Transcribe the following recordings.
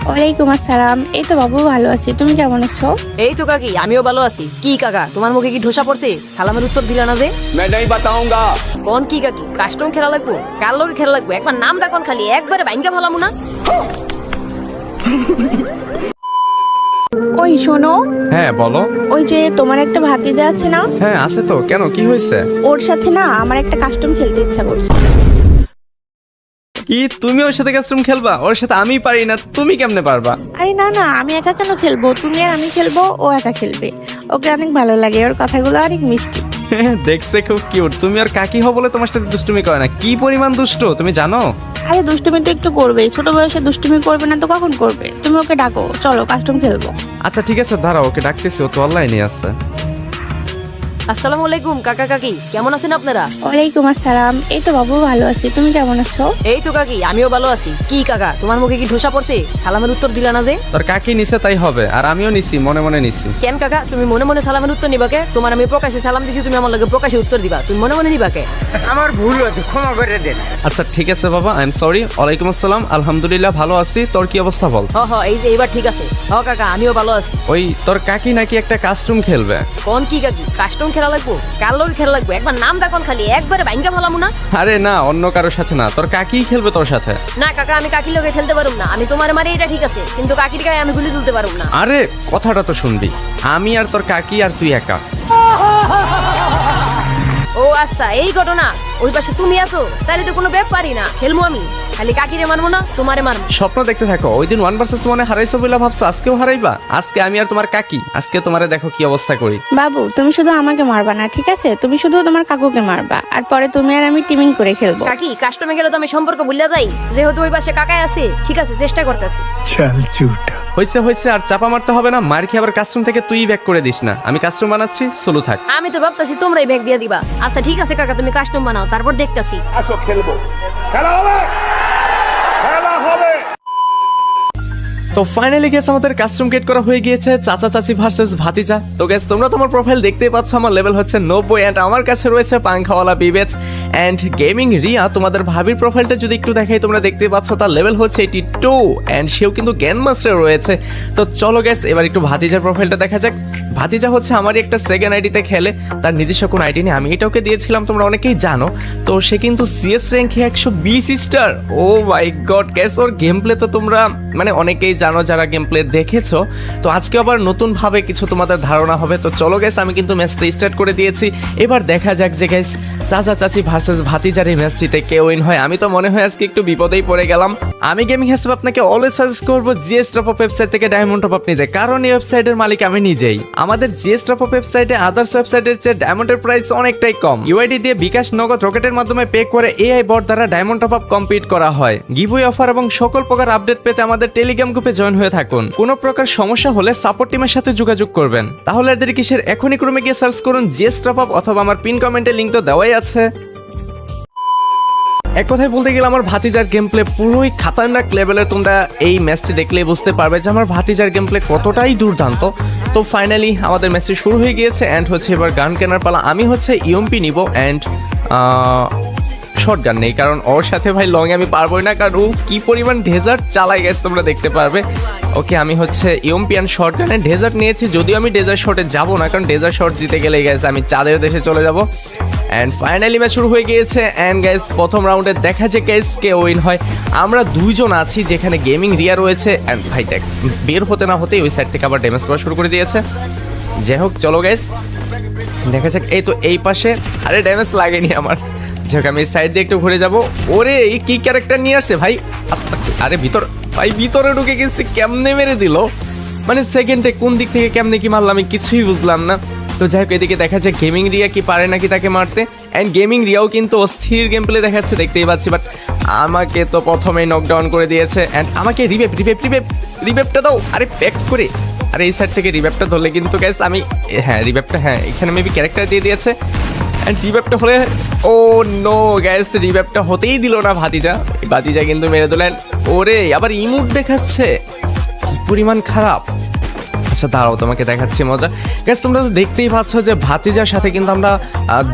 ওয়ালাইকুম আসসালাম। এই তো বাবু ভালো আছি, তুমি কেমন আছো? এই তো কাকি, আমিও ভালো আছি। কি কাকা, তোমার মুখে কি ঢোসা পড়ছে? সালামের উত্তর দিলা না যে? मैं नहीं बताऊंगा। কোন কি কাকি, কাস্টম খেলা লাগবো, কালোর খেলা লাগবো? একবার নাম ডাকন খালি, একবারে ভাঙ্গা ফেলামু না। ওই শোনো, হ্যাঁ বলো। ওই যে তোমার একটা ভাতিজা আছে না, হ্যাঁ আছে তো, কেন কি হয়েছে? ওর সাথে না আমার একটা কাস্টম খেলতে ইচ্ছা করছে। কি তুমি ওর সাথে কাস্টম খেলবা? ওর সাথে আমি পারি না, তুমি কেমনে পারবা? আরে না না, আমি একা কেন খেলবো, তুমি আর আমি খেলবো, ও একা খেলবে। ওকে অনেক ভালো লাগে, ওর কথাগুলো অনেক মিষ্টি। দেখছে খুব কিউট। তুমি আর কাকি হো বলে তোমার সাথে দুষ্টুমি করে না, কি পরিমাণ দুষ্ট তুমি জানো? আরে দুষ্টুমি তো একটু করবেই, ছোট বয়সে দুষ্টুমি করবে না তো কখন করবে? তুমি ওকে ডাকো, চলো কাস্টম খেলবো। আচ্ছা ঠিক আছে, দাঁড়াও ওকে ডাকতেছি, ও তো অনলাইনে আছে। আসসালামু আলাইকুম কাকা কাকি, কেমন আছেন আপনারা? ওয়ালাইকুম আসসালাম। এই তো বাবু ভালো আছি, তুমি কেমন আছো? এই তো কাকি, আমিও ভালো আছি। কি কাকা, তোমার মুখে কি ঢোসা পড়ছে? সালামের উত্তর দিলা না যে? তোর কাকি নিছে তাই হবে, আর আমিও নিছি, মনে মনে নিছি। কেন কাকা, তুমি মনে মনে সালামের উত্তর নিবা কে? তোমার আমি প্রকাশে সালাম দিছি, তুমি আমার লাগে প্রকাশে উত্তর দিবা, তুমি মনে মনে নিবা কে? আমার ভুল হয়েছে, ক্ষমা করে দেন। আচ্ছা ঠিক আছে বাবা, আই এম সরি। ওয়ালাইকুম আসসালাম, আলহামদুলিল্লাহ ভালো আছি। তোর কি অবস্থা বল? এই যে এইবার ঠিক আছে। কাকা, আমিও ভালো আছি। ওই তোর কাকি নাকি একটা কাস্টম খেলবে। কোন কি কাকি, কাস্টম খেলা লাগবো, কালোর খেলা লাগবো? একবার নাম ডাকন খালি, একবারে ভাঙ্গা ফেলামু না। আরে না, অন্য কারোর সাথে না, তোর কাকিই খেলবে তোর সাথে। না কাকা, আমি কাকির লগে খেলতে পারুম না। আমি তোমার মারে এটা ঠিক আছে, কিন্তু কাকির গায়ে আমি গুলি তুলতে পারুম না। আরে কথাটা তো শুনবি, আমি আর তোর কাকি আর তুই একা। ও আচ্ছা, এই ঘটনা। ওই পাশে তুমি আছো, তাহলে তো কোনো ব্যাপারই না, খেলবো আমি। খালি কাকিরে মারবো না, তোমারে মারবো। স্বপ্ন দেখতে থাকো, ওই দিন 1 ভার্সেস 1 হারাইছো বলে ভাবছো আজকেও হারাইবা? আজকে আমি আর তোমার কাকি, আজকে তোমারে দেখো কি অবস্থা করি। বাবু তুমি শুধু আমাকে মারবা না, ঠিক আছে? তুমি শুধু তোমার কাকুকে মারবা, আর পরে তুমি আর আমি টিমিং করে খেলবো। কাকি, কাস্টমে গেলে তো আমি সম্পর্ক ভুলে যাই, যেহেতু ওই পাশে কাকাই আছে। ঠিক আছে, চেষ্টা করতেছি। হয়েছে আর চাপা মারতে হবে না, মার খেয়ে আবার কাস্টম থেকে তুই ব্যাক করে দিস না। আমি কাস্টম বানাচ্ছি, চলো থাক। আমি তো ভাবতেছি তোমরাই ব্যাগ দিয়ে দিবা। আচ্ছা ঠিক আছে কাকা, তুমি কাস্টম বানাও, তারপর দেখতেছি। আসো খেলবো, খেলা হবে, খেলা হবে। তো ফাইনালি গেছে আমাদের কাস্টম গেট করা হয়ে গিয়েছে, চাচা চাচি ভার্সেস ভাতিজা। তো গেস তোমরা তোমার প্রোফাইল দেখতেই পাচ্ছ, আমার লেভেল হচ্ছে 90 এন্ড আমার কাছে রয়েছে পাংখাওয়ালা বিবেচ এন্ড গেমিং রিয়া। তোমাদের ভাবির প্রোফাইলটা যদি একটু দেখাই, তোমরা দেখতেই পাচ্ছ তার লেভেল হচ্ছে 82 এন্ড সেও কিন্তু গ্র্যান্ড মাস্টার রয়েছে। তো চলো গেস এবার একটু ভাতিজার প্রোফাইলটা দেখা যাক। ভাতিজা হচ্ছে আমারই একটা সেকেন্ড আইডিতে খেলে, তার নিজস্ব কোনো আইডি নেই, আমি এটা ওকে দিয়েছিলাম, তোমরা অনেকেই জানো। তো সে কিন্তু সিএস র্যাঙ্কে 120 star. O my god gas, or game play তো তোমরা মানে অনেকেই জানো যারা গেম প্লে দেখেছো। তো আজকে আবার নতুন ভাবে কিছু তোমাদের ধারণা হবে। তো চলো গেস, আমি কিন্তু ম্যাচটা স্টার্ট করে দিয়েছি। এবার দেখা যাক যে গাইস চাচা চাচি ভার্সেস ভাতিজার এই ম্যাচটিতে কে উইন হয়। আমি তো মনে হয় আজকে একটু বিপদেই পড়ে গেলাম। আমি গেমিং হিসেবে আপনাকে অলওয়েজ সাজেস্ট করবো জিএস টপ আপ ওয়েবসাইট থেকে ডায়মন্ড টপ আপ নিতে, কারণ এই ওয়েবসাইটের মালিক আমি নিজেই। আমাদের জিএস টপ আপ ওয়েবসাইটে আদার্স ওয়েবসাইটের চেয়ে ডায়মন্ডের প্রাইস অনেকটাই কম। ইউআইডি দিয়ে বিকাশ, নগদ, রকেটের মাধ্যমে পে করে এআই বট দ্বারা ডায়মন্ড টপ আপ কমপ্লিট করা হয়। গিভওয়ে অফার এবং সকল প্রকার আপডেট পেতে আমাদের টেলিগ্রাম গ্রুপে জয়েন হয়ে থাকুন। কোনো প্রকার সমস্যা হলে সাপোর্ট টিমের সাথে যোগাযোগ করবেন। তাহলে এদের কিসের, এখনই ক্রমে গিয়ে সার্চ করুন জিএস টপ আপ, অথবা আমার পিন কমেন্টে লিংক তো দেওয়াই আছে। এক কথায় বলতে গেলে আমার ভাতিজার গেম প্লে পুরোই খাতারনাক লেভেলের। তোমরা এই ম্যাচটি দেখলেই বুঝতে পারবে যে আমার ভাতিজার গেম প্লে কতটাই দুর্দান্ত। তো ফাইনালি আমাদের ম্যাচটি শুরু হয়ে গিয়েছে অ্যান্ড হচ্ছে এবার গান কেনার পালা। আমি হচ্ছে ইউএমপি নিব অ্যান্ড শর্ট গান নেই, কারণ ওর সাথে ভাই লং আমি পারবোই না, কারণ ও কি পরিমাণ ডেজার্ট চালাই গেছে তোমরা দেখতে পারবে। ওকে, আমি হচ্ছে ইউএমপি অ্যান্ড শর্ট গানে ডেজার্ট নিয়েছি, যদিও আমি ডেজার্ট শর্টে যাবো না, কারণ ডেজার্ট শর্ট দিতে গেলে গেছে আমি চাঁদের দেশে চলে যাবো। অ্যান্ড ফাইনালি ম্যাচ শুরু হয়ে গিয়েছে অ্যান্ড গাইস প্রথম রাউন্ডে দেখা যায় গাইস কে উইন হয়। আমরা দুইজন আছি, যেখানে গেমিং রিয়া রয়েছে অ্যান্ড ভাই দেখ বের হতে না হতেই ওই সাইড থেকে আবার ড্যামেজ করা শুরু করে দিয়েছে। যাই হোক চলো গাইস দেখা যাক। এই তো এই পাশে, আরে ড্যামেজ লাগেনি আমার। যাই হোক আমি সাইড দিয়ে একটু ঘুরে যাবো। ওরে এই কি ক্যারেক্টার নিয়ে আসছে ভাই, আরে ভিতর ভাই, ভিতরে ঢুকে গেছি, কেমনে মেরে দিল, মানে সেকেন্ডে কোন দিক থেকে কেমনে কি মারলাম আমি কিছুই বুঝলাম না। তো যাই হোক এদিকে দেখা যায় গেমিং রিয়া কি পারে নাকি তাকে মারতে, অ্যান্ড গেমিং রিয়াও কিন্তু অস্থির গেম প্লে দেখাচ্ছে দেখতেই পাচ্ছি, বাট আমাকে তো প্রথমেই নকডাউন করে দিয়েছে। অ্যান্ড আমাকে রিভেপটা দাও, আরে প্যাক করে। আরে এই সাইড থেকে রিভেপটা ধরলে কিন্তু গ্যাস আমি, হ্যাঁ রিভেপটা, হ্যাঁ এখানে মেবি ক্যারেক্টার দিয়ে দিয়েছে। অ্যান্ড রিভেপটা হলে, ও নো গ্যাস, রিভেপটা হতেই দিল না ভাতিজা কিন্তু মেরে দিলেন। ওরে আবার ইমোট দেখাচ্ছে, কি পরিমাণ খারাপ। আচ্ছা দাঁড়াও তোমাকে দেখাচ্ছি মজা। গ্যাস তোমরা তো দেখতেই পাচ্ছ যে ভাতিজার সাথে কিন্তু আমরা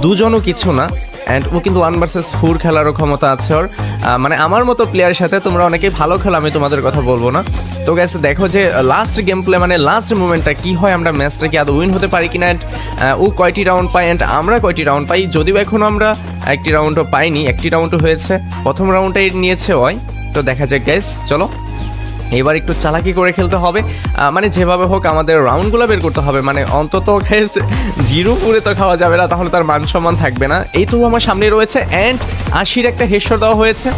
দুজনও কিছু না, অ্যান্ড ও কিন্তু 1 vs 4 খেলারও ক্ষমতা আছে ওর। মানে আমার মতো প্লেয়ারের সাথে তোমরা অনেকেই ভালো খেলো, আমি তোমাদের কথা বলবো না। তো গাইস দেখো যে লাস্ট গেম প্লে মানে লাস্ট মুভমেন্টটা কি হয়, আমরা ম্যাচটা কি আদৌ উইন হতে পারি কিনা, অ্যান্ড ও কয়টি রাউন্ড পাই অ্যান্ড আমরা কয়টি রাউন্ড পাই। যদিও এখনও আমরা একটি রাউন্ডও পাইনি, একটি রাউন্ডও হয়েছে, প্রথম রাউন্ডটাই নিয়েছে ওই। তো দেখা যাক গাইস, চলো এবার একটু চালাকি করে খেলতে হবে, মানে যেভাবে হোক আমাদের রাউন্ডগুলো বের করতে হবে। মানে অন্তত গাইস 0 পুরে তো খাওয়া যাবে না, তাহলে তার মান সম্মান থাকবে না। এই তো আমার সামনে রয়েছে অ্যান্ড 80-র একটা হেডশট দেওয়া হয়েছে।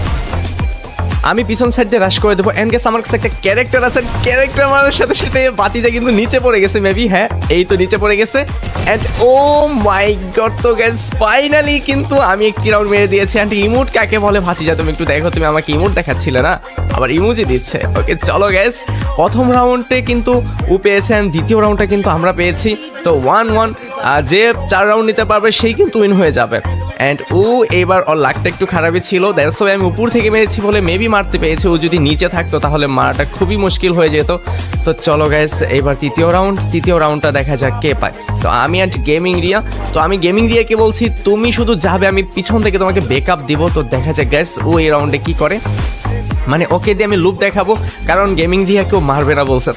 আমি পিছন সাইড দিয়ে রাশ করে দেবো অ্যান্ড গেস আমার কাছে একটা ক্যারেক্টার আছে, ক্যারেক্টার মারার সাথে সাথে বাতিজা কিন্তু নিচে পড়ে গেছে মেবি, হ্যাঁ এই তো নিচে পড়ে গেছে। অ্যান্ড ও মাই গড, তো গাইস ফাইনালি কিন্তু আমি একটি রাউন্ড মেরে দিয়েছি। অ্যান্ড ইমোট কাকে বলে ভাতিজা তুমি একটু দেখো, তুমি আমাকে ইমোট দেখাচ্ছিলে না, আবার ইমোজি দিচ্ছে। ওকে চলো গাইস, প্রথম রাউন্ডে কিন্তু ও পেয়েছেন, দ্বিতীয় রাউন্ডটা কিন্তু আমরা পেয়েছি। তো 1-1, যে 4 রাউন্ড নিতে পারবে সেই কিন্তু উইন হয়ে যাবে। অ্যান্ড ও এবার ওর লাকটা একটু খারাপই ছিল, দ্যাটস ওয়াই আমি উপর থেকে মেরেছি বলে মেবি মারতে পেয়েছি। ও যদি নিচে থাকতো তাহলে মারাটা খুবই মুশকিল হয়ে যেত। তো চলো গাইস এবার তৃতীয় রাউন্ডটা দেখা যাক কে পায়। তো আমি অ্যান্ড গেমিং রিয়া, তো আমি গেমিং রিয়াকে বলছি তুমি শুধু যাবে, আমি পিছন থেকে তোমাকে ব্যাকআপ দিব। তো দেখা যাক গাইস ও এই রাউন্ডে কি করে, মানে ওকে দিয়ে আমি লুপ দেখাবো, কারণ গেমিং দিয়া কেউ মারবে না বলছে।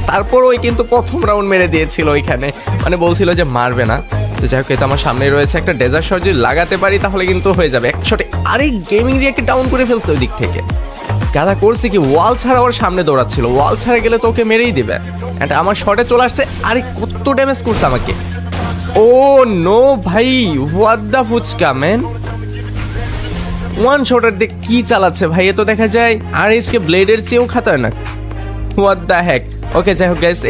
তারপর ওই কিন্তু প্রথম রাউন্ড মেরে দিয়েছিল ওইখানে, মানে বলছিল যে মারবে না। তো যাই হোক, এটা আমার সামনে রয়েছে একটা ডেজার্ট শট, যদি লাগাতে পারি তাহলে কিন্তু হয়ে যাবে 1 শটে। আরে গেমিং রিয়াকে ডাউন করে ফেলছে ওই দিক থেকে। গাদা করছে কি, ওয়াল ছাড়া ওর সামনে দৌড়াচ্ছিল, ওয়াল ছাড়া গেলে তো ওকে মেরেই দিবে। অ্যান্ড আমার শটে চলে আসছে, আরে কত ড্যামেজ করছে আমাকে। ও নো ভাই, হোয়াট দ্য ফুচকা ম্যান, 1 শটের দিক কি চালাচ্ছে ভাই, এ তো দেখা যায় আর এসকে ব্লেডের চেয়েও খাতারনাক। What the heck. ওকে যাই হোক গাইস,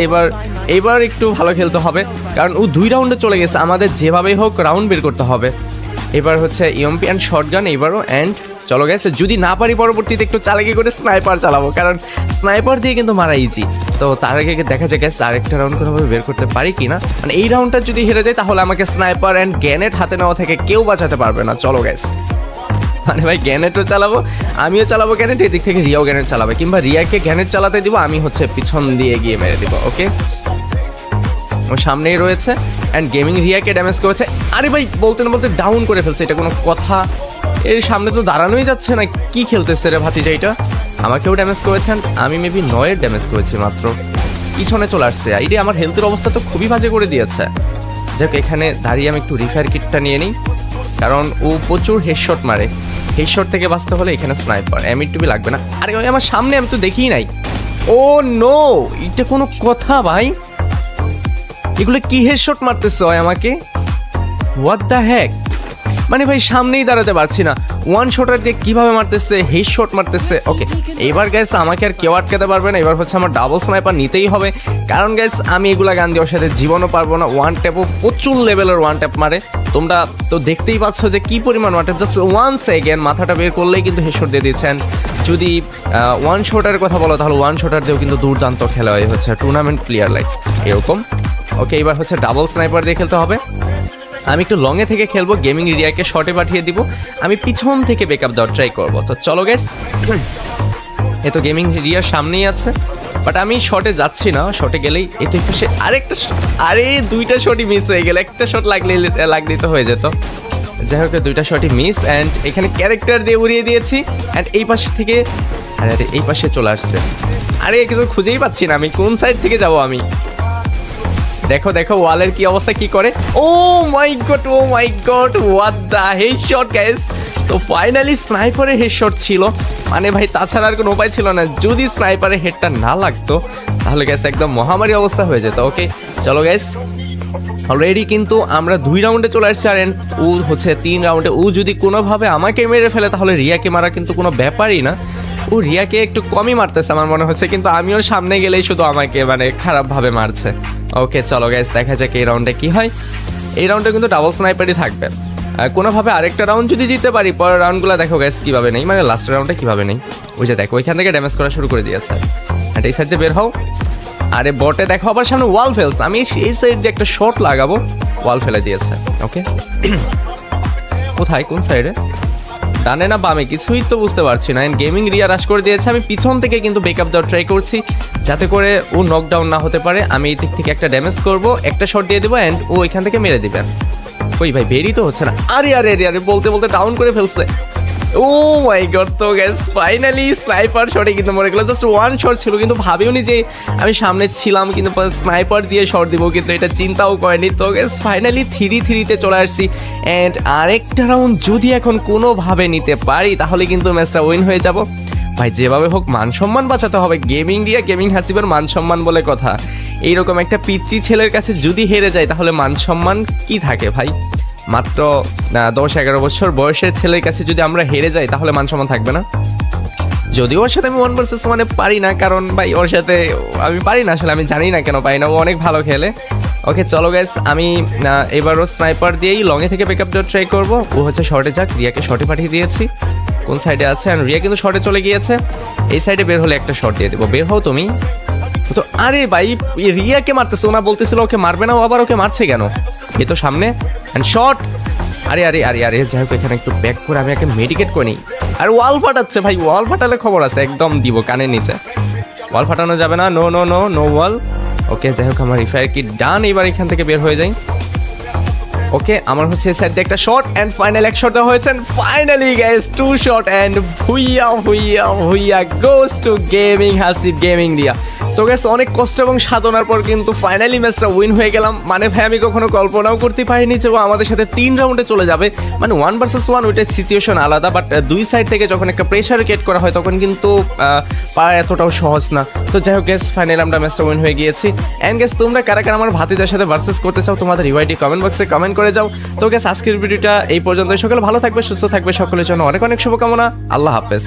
এবার একটু ভালো খেলতে হবে, কারণ ও 2 রাউন্ডে চলে গেছে, আমাদের যেভাবেই হোক রাউন্ড বের করতে হবে। এবার হচ্ছে ইএমপি অ্যান্ড শটগান এবারও। অ্যান্ড চলো গাইস, যদি না পারি পরবর্তীতে একটু চালাকি করে স্নাইপার চালাবো, কারণ স্নাইপার দিয়ে কিন্তু মারা ইজি। তো তার আগে দেখা যায় গাইস আরেকটা রাউন্ড কোনোভাবে বের করতে পারি কি না, মানে এই রাউন্ডটা যদি হেরে যায় তাহলে আমাকে স্নাইপার অ্যান্ড গ্যানেট হাতে নেওয়া থেকে কেউ বাঁচাতে পারবে না। চলো গাইস, মানে ভাই গ্যানেটও চালাবো, আমিও চালাবো গ্যানেট, এদিক থেকে রিয়াও গ্যানেট চালাবে, কিংবা রিয়াকে গ্যানেট চালাতে দিব, আমি হচ্ছে পিছন দিয়ে গিয়ে মেরে দিব। ওকে ওর সামনেই রয়েছে অ্যান্ড গেমিং রিয়াকে ড্যামেজ করেছে। আরে ভাই বলতে না বলতে ডাউন করে ফেলছে, এটা কোনো কথা? এর সামনে তো দাঁড়ানোই যাচ্ছে না, কি খেলতেছে রে ভাতিজা এটা। আমাকেও ড্যামেজ করেছেন, আমি মেবি 9-এর ড্যামেজ করেছি মাত্র, পিছনে চলে আসছে। আইডি আমার হেলথের অবস্থা তো খুবই বাজে করে দিয়েছে। যাক এখানে দাঁড়িয়ে আমি একটু রিফায়ার কিটটা নিয়ে নিই, কারণ ও প্রচুর হেডশট মারে, হেডশট থেকে বাঁচতে হলে এখানে স্নাইপার M2 লাগবে না। আরে ভাই আমার সামনে, আমি তো দেখিই নাই। ও নো, এটা কোনো কথা ভাই, এগুলো কি হেডশট মারতেছে ওই আমাকে, হোয়াট দ্য হ্যাক। মানে ভাই সামনেই দাঁড়াতে পারছি না, 1 শটার দিয়ে কিভাবে মারতেছে, হেডশট মারতেছে। ওকে এবার গাইস আমাকে আর কেউ আটকাতে পারবে না, এবার হচ্ছে আমার ডাবল স্নাইপার নিতেই হবে, কারণ গাইস আমি এগুলা গান দিয়ে ওর সাথে জীবনও পারবো না। 1 ট্যাপও প্রচুর লেভেলের 1 ট্যাপ মারে, তোমরা তো দেখতেই পাচ্ছ যে কি পরিমাণ 1 ট্যাপ, জাস্ট 1 সেকেন্ড মাথাটা বের করলেই কিন্তু হেডশট দিয়ে দিচ্ছেন। যদি 1 শটার কথা বলো তাহলে 1 শটার দিয়েও কিন্তু দুর্দান্ত খেলা হয়, হচ্ছে টুর্নামেন্ট প্লেয়ার লাইক এরকম। ওকে এবার হচ্ছে ডাবল স্নাইপার দিয়ে খেলতে হবে, আমি একটু লংয়ে থেকে খেলবো, গেমিং এরিয়াকে শর্টে পাঠিয়ে দিব, আমি পিছন থেকে ব্যাকআপ দেওয়ার ট্রাই করবো। তো চলো গাইস, এ তো গেমিং এরিয়ার সামনেই আছে, বাট আমি শর্টে যাচ্ছি না, শর্টে গেলেই এই তো পাশে আরেকটা, আরে 2টা শটই মিস হয়ে গেল, একটা শট লাগলেই তো হয়ে যেত। যাই হোক 2টা শটই মিস, অ্যান্ড এখানে ক্যারেক্টার দিয়ে উড়িয়ে দিয়েছি। অ্যান্ড এই পাশ থেকে, আরে এই পাশে চলে আসছে, আরে কিন্তু খুঁজেই পাচ্ছি না আমি কোন সাইড থেকে যাব। আমি দেখো দেখো ওয়ালের কি অবস্থা, কি করে। Oh my god, oh my god, what the headshot guys. তো ফাইনালি স্নাইপারের হেডশট ছিল, মানে ভাই তাছাড়া আর কোনো উপায় ছিল না, যদি স্নাইপারের হেডটা না লাগতো তাহলে গাইস একদম মহামারী অবস্থা হয়ে যেত। ওকে চলো গাইস, অলরেডি কিন্তু আমরা 2 রাউন্ডে চলে আসছি, আর ও হচ্ছে 3 রাউন্ডে। ও যদি কোনোভাবে আমাকে মেরে ফেলে তাহলে রিয়াকে মারা কিন্তু কোনো ব্যাপারই না, ও রিয়াকে একটু কমই মারতেছে আমার মনে হচ্ছে, কিন্তু আমিও সামনে গেলেই শুধু আমাকে মানে খারাপভাবে মারছে। ওকে চলো গাইস, দেখা যাক এই রাউন্ডে কি হয়। এই রাউন্ডে কিন্তু ডাবল স্নাইপারই থাকবে, কোনোভাবে আরেকটা রাউন্ড যদি জিততে পারি, পরের রাউন্ডগুলো দেখো গাইস কীভাবে নেই, মানে লাস্ট রাউন্ডে কীভাবে নেই। ওই যে দেখো ওইখান থেকে ড্যামেজ করা শুরু করে দিয়েছে, আর এই সাইড দিয়ে বের হও। আরে বটে দেখো আবার সামনে ওয়াল ফেলস, আমি এই সাইড দিয়ে একটা শট লাগাবো, ওয়াল ফেলে দিয়েছে। ওকে কোথায়, কোন সাইডে, ডানে না বামে কিছুই তো বুঝতে পারছি না। গেমিং রিয়া রাশ করে দিয়েছে, আমি পিছন থেকে কিন্তু ব্যাকআপ দেওয়ার ট্রাই করছি যাতে করে ও নকডাউন না হতে পারে। আমি এই দিক থেকে একটা ড্যামেজ করব, একটা শট দিয়ে দেবো অ্যান্ড ও এখান থেকে মেরে দিবেন। কই ভাই বেরই তো হচ্ছে না। আরে আরে আরে আরে বলতে বলতে ডাউন করে ফেলছে। ও মাই গড, তো গ্যাস ফাইনালি স্নাইপার শটে কিন্তু মরে গেল। জাস্ট ওয়ান শট ছিল, কিন্তু ভাবিওনি যে আমি সামনে ছিলাম কিন্তু স্নাইপার দিয়ে শট দিব, কিন্তু এটা চিন্তাও করেনি। তো গ্যাস ফাইনালি 3-3-তে চলে আসছি অ্যান্ড আরেকটা রাউন্ড যদি এখন কোনোভাবে নিতে পারি তাহলে কিন্তু ম্যাচটা উইন হয়ে যাব। ভাই যেভাবে হোক মান সম্মান বাঁচাতে হবে, গেমিং রিয়া গেমিং হাসিবের মান সম্মান বলে কথা। এইরকম একটা পিচ্চি ছেলের কাছে যদি হেরে যায় তাহলে মান সম্মান কি থাকে ভাই? মাত্র 10-11 বছর বয়সের ছেলের কাছে যদি আমরা হেরে যাই তাহলে মান সম্মান থাকবে না। যদিও ওর সাথে আমি 1 vs 1 পারি না, কারণ ভাই ওর সাথে আমি পারি না, আসলে আমি জানি না কেন পারি না, ও অনেক ভালো খেলে। ওকে চলো গাইস, আমি এবারও স্নাইপার দিয়েই লংয়ে থেকে পিকআপ দেওয়ার ট্রাই করবো। ও হচ্ছে শর্টে যাক, রিয়াকে শর্টে পাঠিয়ে দিয়েছি। কোন সাইডে আছে? আর রিয়া কিন্তু শর্টে চলে গিয়েছে। এই সাইডে বের হলে একটা শর্ট দিয়ে দেবো, বের হও তুমি তো। আরে ভাই রিয়াকে মারতেছে, ওনা বলতেছিল ওকে মারবে না, ও আবার ওকে মারছে কেন? এই তো সামনে অ্যান্ড শর্ট। আরে আরে আরে আরে যাই হোক, এখানে একটু ব্যাক করে আমি একটা মেডিকেট করে নিই। আর ওয়াল ফাটাচ্ছে ভাই, ওয়াল ফাটালে খবর আছে, একদম দিব কানের নিচে। ওয়াল ফাটানো যাবে না, নো নো নো নো ওয়াল। ওকে যাই হোক, আমার রিফায়ার কি ডান, এবার এখান থেকে বের হয়ে যাই। ওকে আমার হচ্ছে সাইড দিয়ে একটা শট অ্যান্ড ফাইনাল এক শট দেওয়া হয়েছে। Finally guys 2 shot and Bhuiya Bhuiya Bhuiya goes to gaming Hasib gaming Riya. তো গাইস অনেক কষ্ট এবং সাধনার পর কিন্তু ফাইনালি ম্যাচটা উইন হয়ে গেলাম। মানে ভাই আমি কখনো কল্পনাও করতে পারিনি যে ও আমাদের সাথে 3 রাউন্ডে চলে যাবে। মানে 1 vs 1 ওইটার সিচুয়েশন আলাদা, বাট দুই সাইড থেকে যখন একটা প্রেশার ক্রিয়েট করা হয় তখন কিন্তু পারা এতটাও সহজ না। তো যাই হোক গাইস ফাইনালি আমরা ম্যাচটা উইন হয়ে গিয়েছি। অ্যান্ড গাইস তোমরা কারা কারা আমার ভাতিজার সাথে ভার্সেস করতে চাও তোমাদের ইউআইডি কমেন্ট বক্সে কমেন্ট করে যাও। তো গাইস আজকের ভিডিওটা এই পর্যন্ত। সকলে ভালো থাকবে, সুস্থ থাকবে, সকলের জন্য অনেক অনেক শুভকামনা। আল্লাহ হাফেজ।